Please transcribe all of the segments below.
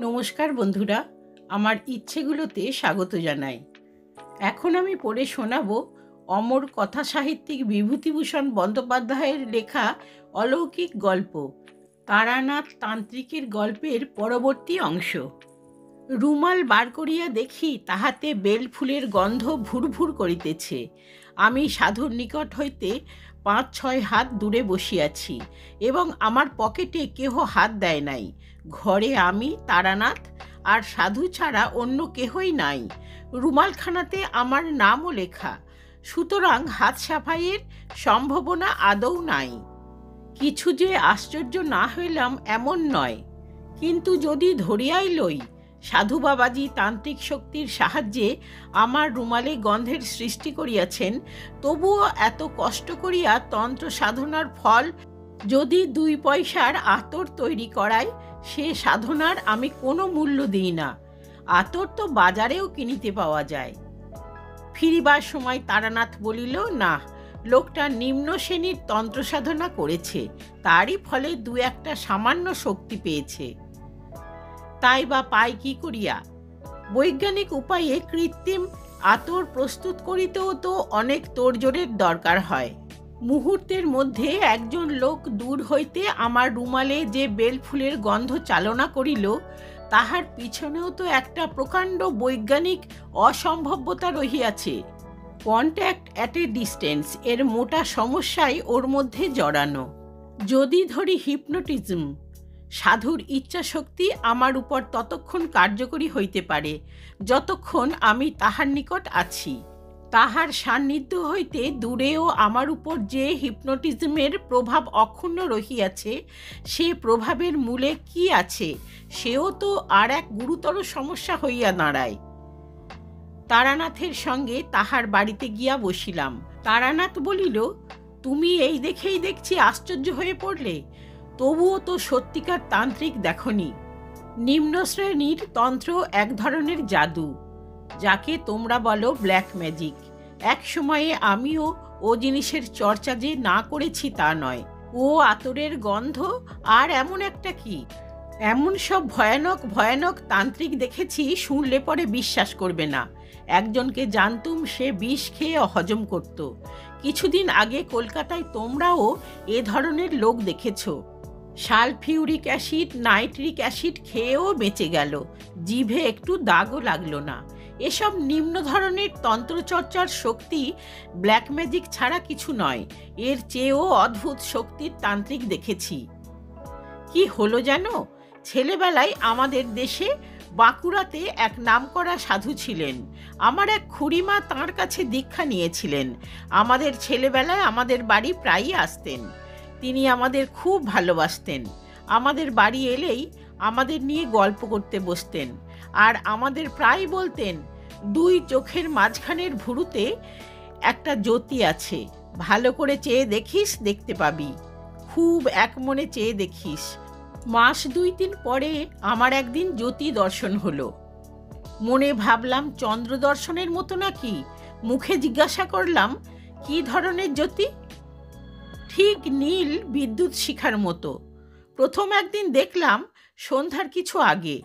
নমস্কার বন্ধুরা, আমার ইচ্ছেগুলোতে স্বাগত জানাই। এখন আমি পড়ে শোনাবো অমর কথা সাহিত্যিক বিভূতিভূষণ বন্দ্যোপাধ্যায়ের লেখা অলৌকিক গল্প তারানাথ তান্ত্রিকের গল্পের পরবর্তী অংশ। রুমাল বার করিয়া দেখি তাহাতে বেলফুলের গন্ধ ভুরভুর করিতেছে। আমি সাধুর নিকট হইতে ৫-৬ হাত দূরে বসিয়াছি এবং আমার পকেটে কেহ হাত দেয় নাই। ঘরে আমি, তারানাথ আর সাধু ছাড়া অন্য কেহই নাই। রুমালখানাতে আমার নামও লেখা, সুতরাং হাত সাফাইয়ের সম্ভাবনা আদৌ নাই। কিছু যে আশ্চর্য না হইলাম এমন নয়, কিন্তু যদি ধরিয়াই লই সাধু বাবাজি তান্ত্রিক শক্তির সাহায্যে আমার রুমালে গন্ধের সৃষ্টি করিয়াছেন, তবুও এত কষ্ট করিয়া তন্ত্র সাধনার ফল যদি ২ পয়সার আতর তৈরি করায়, সে সাধনার আমি কোনো মূল্য দিই না। আতর তো বাজারেও কিনিতে পাওয়া যায়। ফিরিবার সময় তারানাথ বলিল, না, লোকটা নিম্ন শ্রেণীর তন্ত্র সাধনা করেছে, তারই ফলে ২-১টা সামান্য শক্তি পেয়েছে। তাই বা পায় কি করিয়া? বৈজ্ঞানিক উপায়ে কৃত্রিম আতর প্রস্তুত করিতেও তো অনেক তোড়জোড়ের দরকার হয়। মুহূর্তের মধ্যে একজন লোক দূর হইতে আমার রুমালে যে বেলফুলের গন্ধ চালনা করিল, তাহার পিছনেও তো একটা প্রকাণ্ড বৈজ্ঞানিক অসম্ভব্যতা রহিয়াছে। কন্ট্যাক্ট অ্যাট এ ডিস্টেন্স এর মোটা সমস্যাই ওর মধ্যে জড়ানো। যদি ধরি হিপনোটিজম, সাধুর ইচ্ছাশক্তি আমার উপর ততক্ষণ কার্যকরী হইতে পারে যতক্ষণ আমি তাহার নিকট আছি। তাহার সান্নিধ্য হইতে দূরেও আমার উপর যে হিপনোটিজমের প্রভাব অক্ষুণ্ণ রহিয়াছে, সে প্রভাবের মূলে কি আছে সেও তো আর এক গুরুতর সমস্যা হইয়া দাঁড়ায়। তারানাথের সঙ্গে তাহার বাড়িতে গিয়া বসিলাম। তারানাথ বলিল, তুমি এই দেখেই দেখছি আশ্চর্য হয়ে পড়লে, তবুও তো সত্যিকার তান্ত্রিক দেখনি। নিম্ন শ্রেণীর তন্ত্র এক ধরনের জাদু, যাকে তোমরা বলো ব্ল্যাক ম্যাজিক। এক সময়ে আমিও ও জিনিসের চর্চা যে না করেছি তা নয়। ও আতরের গন্ধ আর এমন একটা কি, এমন সব ভয়ানক ভয়ানক তান্ত্রিক দেখেছি, শুনলে পরে বিশ্বাস করবে না। একজনকে জানতুম, সে বিষ খেয়ে হজম করত। কিছুদিন আগে কলকাতায় তোমরাও এ ধরনের লোক দেখেছ। সালফিউরিক অ্যাসিড, নাইট্রিক অ্যাসিড খেয়েও বেঁচে গেল, জিভে একটু দাগও লাগলো না। এসব নিম্ন ধরনের তন্ত্রচর্চার শক্তি ব্ল্যাক ম্যাজিক ছাড়া কিছু নয়। এর চেয়েও অদ্ভুত শক্তির তান্ত্রিক দেখেছি। কি হলো জানো? ছেলেবেলায় আমাদের দেশে বাঁকুড়াতে এক নামকরা সাধু ছিলেন। আমার এক খুড়িমা তাঁর কাছে দীক্ষা নিয়েছিলেন। আমাদের ছেলেবেলায় আমাদের বাড়ি প্রায়ই আসতেন। তিনি আমাদের খুব ভালোবাসতেন। আমাদের বাড়ি এলেই আমাদের নিয়ে গল্প করতে বসতেন, আর আমাদের প্রায় বলতেন, ২ চোখের মাঝখানের ভুরুতে একটা জ্যোতি আছে, ভালো করে চেয়ে দেখিস, দেখতে পাবি। খুব একমনে চেয়ে দেখিস। মাস ২-৩ পরে আমার একদিন জ্যোতি দর্শন হলো। মনে ভাবলাম চন্দ্র দর্শনের মতো নাকি। মুখে জিজ্ঞাসা করলাম, কি ধরনের জ্যোতি? ঠিক নীল বিদ্যুৎ শিখার মতো। প্রথম একদিন দেখলাম সন্ধ্যার কিছু আগে।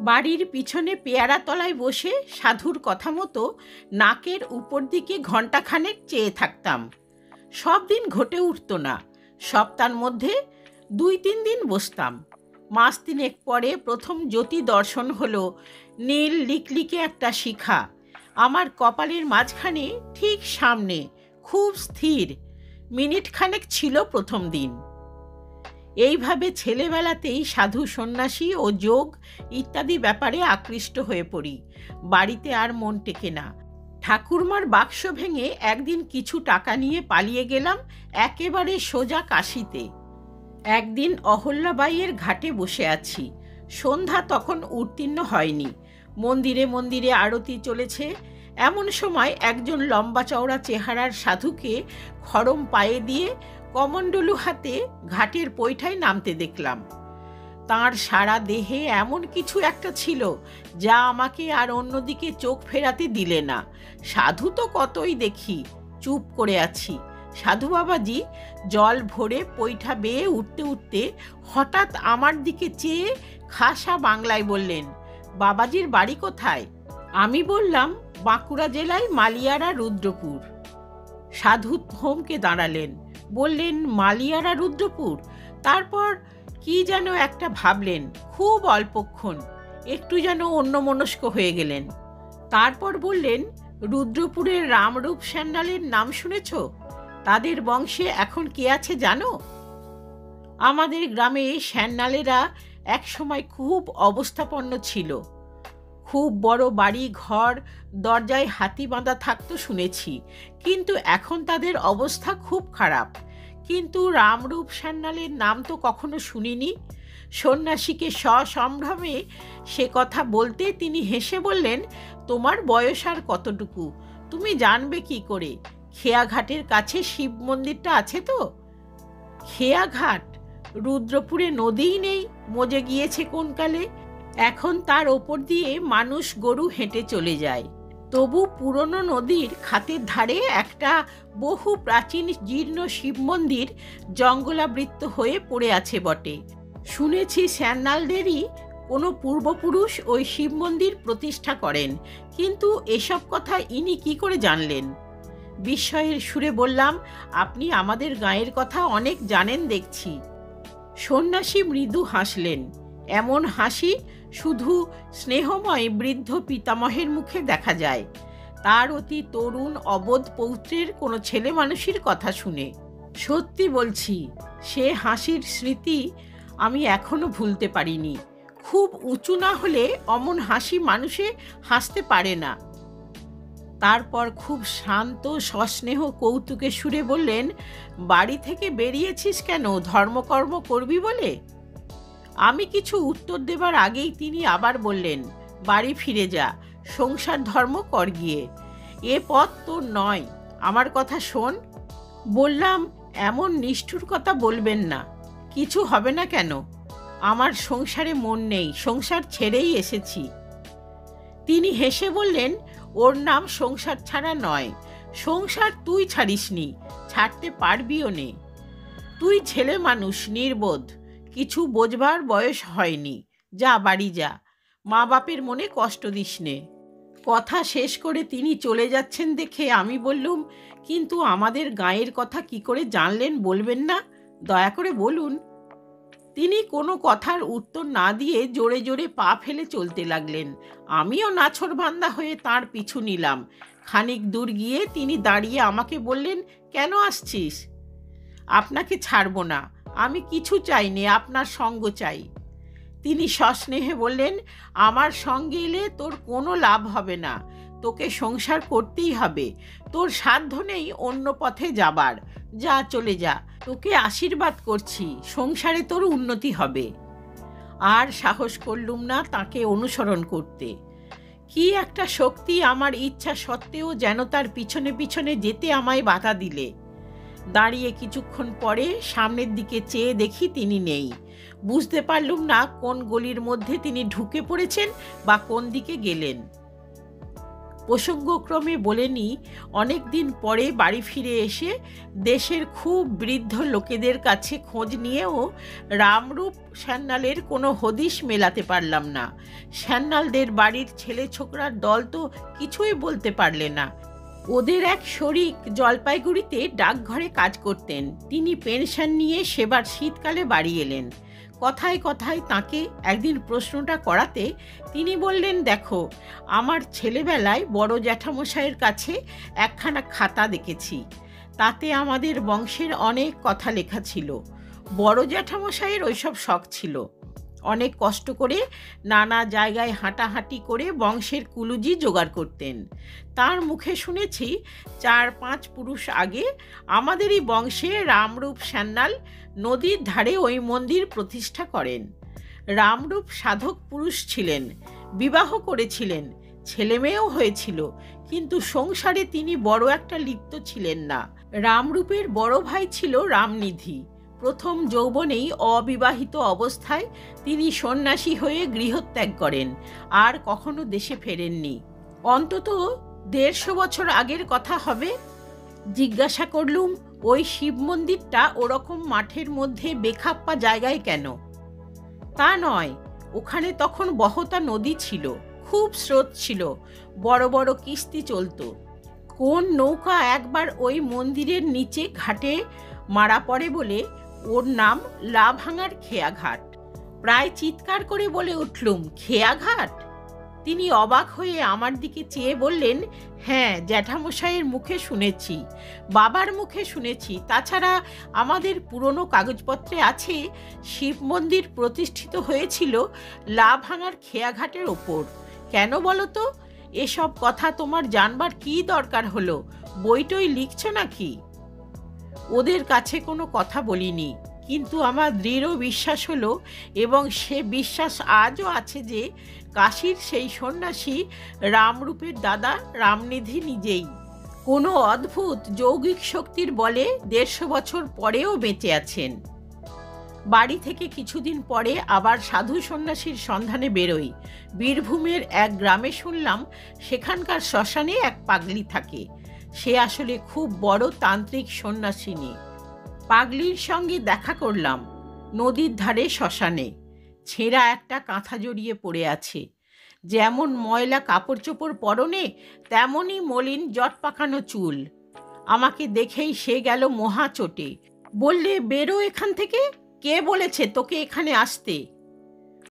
বাড়ির পিছনে পেয়ারা তলায় বসে সাধুর কথা মতো নাকের উপর দিকে ঘণ্টাখানেক চেয়ে থাকতাম। সব দিন ঘটে উঠত না, সপ্তাহের মধ্যে ২-৩ দিন বসতাম। মাস ৩ পরে প্রথম জ্যোতি দর্শন হলো। নীল লিকলিকে একটা শিখা, আমার কপালের মাঝখানে ঠিক সামনে, খুব স্থির। মিনিট খানেক ছিল প্রথম দিন। এইভাবে ছেলেবেলাতেই সাধু, সন্ন্যাসী ও যোগ ইত্যাদি ব্যাপারে আকৃষ্ট হয়ে পড়ি। বাড়িতে আর মন টেকে না। ঠাকুরমার বাক্স ভেঙে একদিন কিছু টাকা নিয়ে পালিয়ে গেলাম একেবারে সোজা কাশিতে। একদিন অহল্যাবাইয়ের ঘাটে বসে আছি। সন্ধ্যা তখন উত্তীর্ণ হয়নি। মন্দিরে মন্দিরে আরতি চলেছে। এমন সময় একজন লম্বা চওড়া চেহারার সাধুকে খড়ম পায়ে দিয়ে কমণ্ডলু হাতে ঘাটের পৈঠায় নামতে দেখলাম। তাঁর সারা দেহে এমন কিছু একটা ছিল যা আমাকে আর অন্যদিকে চোখ ফেরাতে দিলে না। সাধু তো কতই দেখি, চুপ করে আছি। সাধু বাবাজি জল ভরে পৈঠা বেয়ে উঠতে উঠতে হঠাৎ আমার দিকে চেয়ে খাসা বাংলায় বললেন, বাবাজির বাড়ি কোথায়? আমি বললাম, বাঁকুড়া জেলায় মালিয়ারা রুদ্রপুর। সাধু থমকে দাঁড়ালেন, বললেন, মালিয়ারা রুদ্রপুর? তারপর কি যেন একটা ভাবলেন, খুব অল্পক্ষণ, একটু যেন অন্যমনস্ক হয়ে গেলেন। তারপর বললেন, রুদ্রপুরের রামরূপ সান্যালের নাম শুনেছ? তাদের বংশে এখন কে আছে জানো? আমাদের গ্রামে সান্যালেরা একসময় খুব অবস্থাপন্ন ছিল। খুব বড় বাড়ি ঘর, দরজায় হাতি বাঁধা থাকতো শুনেছি, কিন্তু এখন তাদের অবস্থা খুব খারাপ। কিন্তু রামরূপ সান্যালের নাম তো কখনো শুনিনি। সন্ন্যাসীকে সসম্ভ্রমে সে কথা বলতে তিনি হেসে বললেন, তোমার বয়স আর কতটুকু, তুমি জানবে কি করে? খেয়াঘাটের কাছে শিব মন্দিরটা আছে তো। খেয়াঘাট? রুদ্রপুরে নদীই নেই, মজে গিয়েছে কোনকালে। এখন তার ওপর দিয়ে মানুষ গরু হেঁটে চলে যায়। তবু পুরনো নদীর খাতের ধারে একটা বহু প্রাচীন জীর্ণ শিব মন্দির জঙ্গলাবৃত্ত হয়ে পড়ে আছে বটে। শুনেছি সান্যালদেরই কোনো পূর্বপুরুষ ওই শিব মন্দির প্রতিষ্ঠা করেন, কিন্তু এসব কথা ইনি কি করে জানলেন? বিস্ময়ের সুরে বললাম, আপনি আমাদের গাঁয়ের কথা অনেক জানেন দেখছি। সন্ন্যাসী মৃদু হাসলেন। এমন হাসি শুধু স্নেহময় বৃদ্ধ পিতামহের মুখে দেখা যায়, তার অতি তরুণ অবোধ পৌত্রের কোনো ছেলে মানুষের কথা শুনে। সত্যি বলছি, সে হাসির স্মৃতি আমি এখনো ভুলতে পারিনি। খুব উঁচু না হলে অমন হাসি মানুষে হাসতে পারে না। তারপর খুব শান্ত সস্নেহ কৌতুকে সুরে বললেন, বাড়ি থেকে বেরিয়েছিস কেন? ধর্মকর্ম করবি বলে? আমি কিছু উত্তর দেবার আগেই তিনি আবার বললেন, বাড়ি ফিরে যা, সংসার ধর্ম কর গিয়ে। এ পথ তোর নয়, আমার কথা শোন। বললাম, এমন নিষ্ঠুর কথা বলবেন না। কিছু হবে না কেন? আমার সংসারে মন নেই, সংসার ছেড়েই এসেছি। তিনি হেসে বললেন, ওর নাম সংসার ছাড়া নয়। সংসার তুই ছাড়িসনি, ছাড়তে পারবিও নে। তুই ছেলে মানুষ, নির্বোধ, কিছু বোঝবার বয়স হয়নি। যা, বাড়ি যা, মা বাপের মনে কষ্ট দিস নে। কথা শেষ করে তিনি চলে যাচ্ছেন দেখে আমি বললুম, কিন্তু আমাদের গাঁয়ের কথা কি করে জানলেন বলবেন না? দয়া করে বলুন। তিনি কোনো কথার উত্তর না দিয়ে জোরে জোরে পা ফেলে চলতে লাগলেন। আমিও নাছোড়বান্দা হয়ে তার পিছু নিলাম। খানিক দূর গিয়ে তিনি দাঁড়িয়ে আমাকে বললেন, কেন আসছিস? আপনাকে ছাড়ব না, আমি কিছু চাইনি, আপনার সঙ্গ চাই। তিনি সস্নেহে বললেন, আমার সঙ্গে এলে তোর কোনো লাভ হবে না, তোকে সংসার করতেই হবে। তোর সাধ্য নেই অন্য পথে যাবার। যা, চলে যা, তোকে আশীর্বাদ করছি, সংসারে তোর উন্নতি হবে। আর সাহস করলুম না তাকে অনুসরণ করতে। কি একটা শক্তি আমার ইচ্ছা সত্ত্বেও যেন তার পিছনে পিছনে যেতে আমায় বাধা দিলে। দাঁড়িয়ে কিছুক্ষণ পরে সামনের দিকে চেয়ে দেখি তিনি নেই। বুঝতে পারলুম না কোন গলির মধ্যে তিনি ঢুকে পড়েছেন বা কোন দিকে গেলেন। প্রসঙ্গক্রমে বলে নিই, অনেক দিন পরে বাড়ি ফিরে এসে দেশের খুব বৃদ্ধ লোকেদের কাছে খোঁজ নিয়েও রামরূপ সান্যালের কোনো হদিশ মেলাতে পারলাম না। সান্যালদের বাড়ির ছেলে ছোকরার দল তো কিছুই বলতে পারলে না। ওদের এক শরিক জলপাইগুড়িতে ডাকঘরে কাজ করতেন। তিনি পেনশন নিয়ে সেবার শীতকালে বাড়ি এলেন। কথায় কথায় তাকে একদিন প্রশ্নটা করাতে তিনি বললেন, দেখো, আমার ছেলেবেলায় বড় জ্যাঠামশাইয়ের কাছে একখানা খাতা দেখেছি। তাতে আমাদের বংশের অনেক কথা লেখা ছিল। বড় জ্যাঠামশাইয়ের ওইসব শখ ছিল। অনেক কষ্ট করে নানা জায়গায় হাঁটাহাঁটি করে বংশের কুলুজি জোগাড় করতেন। তার মুখে শুনেছি 4-5 পুরুষ আগে আমাদেরই বংশে রামরূপ সান্যাল নদীর ধারে ওই মন্দির প্রতিষ্ঠা করেন। রামরূপ সাধক পুরুষ ছিলেন, বিবাহ করেছিলেন, ছেলেমেয়েও হয়েছিল, কিন্তু সংসারে তিনি বড় একটা লিপ্ত ছিলেন না। রামরূপের বড় ভাই ছিল রামনিধি। প্রথম যৌবনেই অবিবাহিত অবস্থায় তিনি সন্ন্যাসী হয়ে গৃহত্যাগ করেন, আর কখনো দেশে ফেরেননি। অন্তত 150 বছর আগের কথা হবে। জিজ্ঞাসা করলুম, ওই শিব মন্দিরটা ওরকম মাঠের মধ্যে বেখাপ্পা জায়গায় কেন? তা নয়, ওখানে তখন বহতা নদী ছিল, খুব স্রোত ছিল, বড় বড় কিস্তি চলতো। কোন নৌকা একবার ওই মন্দিরের নিচে ঘাটে মারা পড়ে বলে ওর নাম লাভাঙার খেয়াঘাট। প্রায় চিৎকার করে বলে উঠলুম, খেয়াঘাট? তিনি অবাক হয়ে আমার দিকে চেয়ে বললেন, হ্যাঁ, জ্যাঠামশাইয়ের মুখে শুনেছি, বাবার মুখে শুনেছি, তাছাড়া আমাদের পুরনো কাগজপত্রে আছে শিব মন্দির প্রতিষ্ঠিত হয়েছিল লাভাঙার খেয়াঘাটের ওপর। কেন বলো তো? এসব কথা তোমার জানবার কী দরকার হলো? বইটই লিখছ নাকি? ওদের কাছে কোনো কথা বলিনি, কিন্তু আমার দৃঢ় বিশ্বাস হলো, এবং সে বিশ্বাস আজও আছে, যে কাশীর সেই সন্ন্যাসী রামরূপের দাদা রামনিধি নিজেই কোনো অদ্ভুত যৌগিক শক্তির বলে 150 বছর পরেও বেঁচে আছেন। বাড়ি থেকে কিছুদিন পরে আবার সাধু সন্ন্যাসীর সন্ধানে বেরোই। বীরভূমের এক গ্রামে শুনলাম সেখানকার শ্মশানে এক পাগলি থাকে। সে আসলে খুব বড় তান্ত্রিক সন্ন্যাসিনী। পাগলির সঙ্গে দেখা করলাম নদীর ধারে শ্মশানে। ছেঁড়া একটা কাঁথা জড়িয়ে পড়ে আছে, যেমন ময়লা কাপড় চোপড় পরনে, তেমনই মলিন জট পাকানো চুল। আমাকে দেখেই সে গেল মহা চোটে। বললে, বেরো এখান থেকে, কে বলেছে তোকে এখানে আসতে?